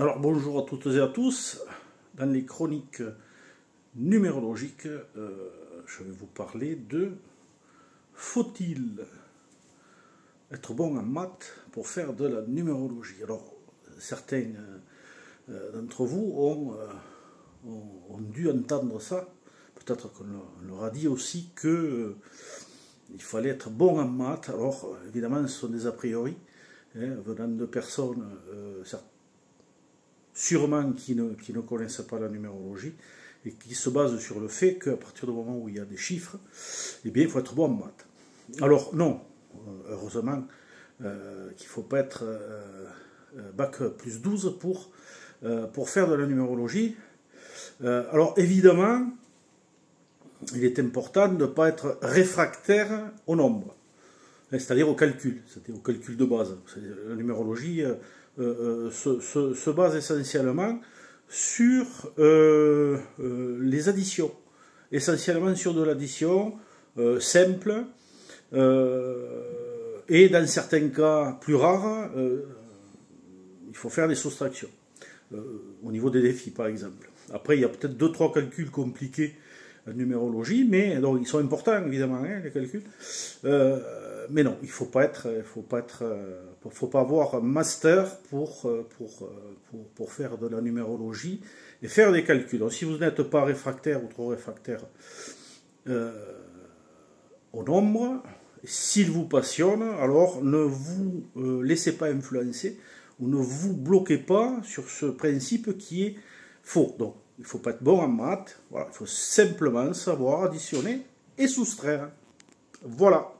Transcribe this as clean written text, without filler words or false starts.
Alors bonjour à toutes et à tous. Dans les chroniques numérologiques, je vais vous parler de faut-il être bon en maths pour faire de la numérologie. Alors certains d'entre vous ont dû entendre ça. Peut-être qu'on leur a dit aussi que il fallait être bon en maths. Alors évidemment ce sont des a priori venant de personnes sûrement qui ne connaissent pas la numérologie et qui se basent sur le fait qu'à partir du moment où il y a des chiffres, eh bien, il faut être bon en maths. Alors non, heureusement qu'il ne faut pas être bac plus 12 pour faire de la numérologie. Alors évidemment, il est important de ne pas être réfractaire au nombre, c'est-à-dire au calcul de base. La numérologie se base essentiellement sur les additions, essentiellement sur de l'addition simple, et dans certains cas plus rares, il faut faire des soustractions, au niveau des défis par exemple. Après, il y a peut-être 2-3 calculs compliqués en numérologie, mais donc, ils sont importants évidemment, les calculs. Mais non, il faut pas avoir un master pour faire de la numérologie et faire des calculs. Donc, si vous n'êtes pas réfractaire ou trop réfractaire au nombre, s'il vous passionne, alors ne vous laissez pas influencer ou ne vous bloquez pas sur ce principe qui est faux. Donc, il ne faut pas être bon en maths, voilà, il faut simplement savoir additionner et soustraire. Voilà.